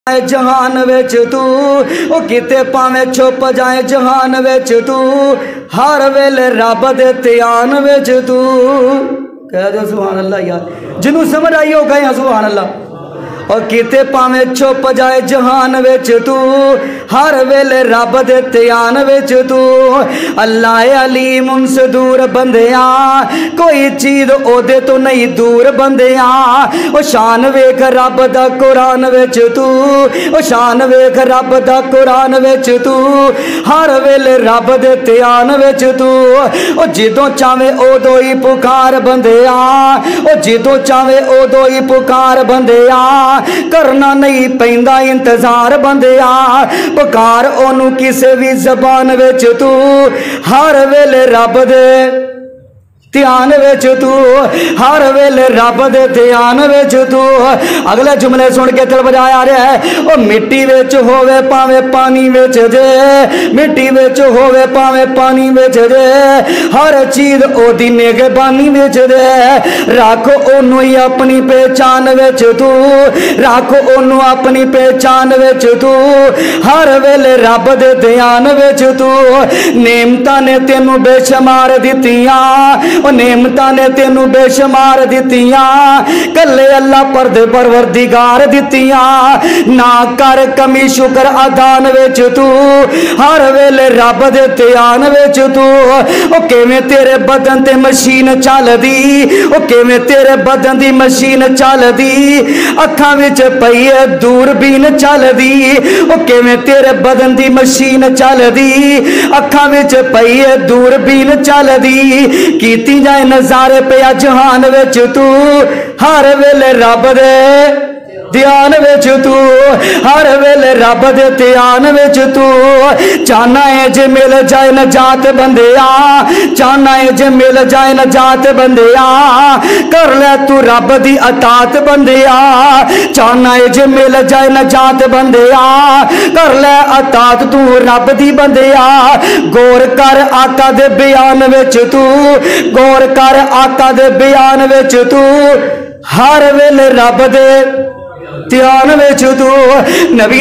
जहान विच तू ओ किते भावें छुप जाए जहान विच तू हर वेले रब दे ध्यान विच तू। कह दो सुभान अल्लाह यार, जिन्हों समझ आई हो कहें सुभान अल्लाह। और किते भावें छुप जाए जहान विच तू हर वेले रब दे ध्यान विच तू। अल्लाह अलीम उनसे दूर बंदिया कोई चीज ओदे तो नहीं दूर बंदिया। ओ शान वेख रब दा कुरान विच तू, ओ शान वेख रब दा कुरान विच तू हर वेले रब दे ध्यान विच तू। ओ जिदों चाहे उदों ही पुकार बंदिया, ओ जिदों चाहे उदों ही पुकार बंदिया। करना नहीं पैंदा इंतजार बंदिया, पुकार ओनू किसे भी जबान विच तू हर वेले रब दे ध्यान विच तू, हर वेले रब दे ध्यान विच तू। अगले जुमले सुन के दिल बजाया रहा है। ओ मिट्टी विच होवे भावे पानी विच जे, मिट्टी विच होवे भावे पानी विच जे हर चीज ओदी निगहबानी विच दे। रख ओनू ही अपनी पहचान विच तू, रख ओनू अपनी पहचान विच तू हर वेले रब दे ध्यान विच तू। नेमतां ने तेनू बेशुमार दित्तियां, नेमतां ने तेनू बेशुमार दित्तियां कल्ले अल्लाह परदे परवरदिगार दित्तियां। ना कर कमी शुक्र अदान विच तू हर वेले रब दे ध्यान विच तू। ओ किवें तेरे बदन ते मशीन चलदी, ओ किवें तेरे बदन दी मशीन चलदी अखां विच पई है दूरबीन चलदी। ओ किवें तेरे बदन दी मशीन चलदी अखां विच पई है दूरबीन चलदी। कीती जाए नजारे पे जहान विच तू हर वेले रब दे ध्यान विच तू, हर वेले रब दे ध्यान विच तू। चाहना है जे मिल जाए नजात बंदिया, चाहना है जे मिल जाए नजात बंदिया कर ले तू रब दी अतात बंदिया। चाहना है जे मिल जाए नजात बंदिया कर ले अतात तू रब दी बंदिया। गौर कर आका दे बयान विच तू, गौर कर आका दे बयान विच तू हर वेले रब दे ध्यान विच तू। नबी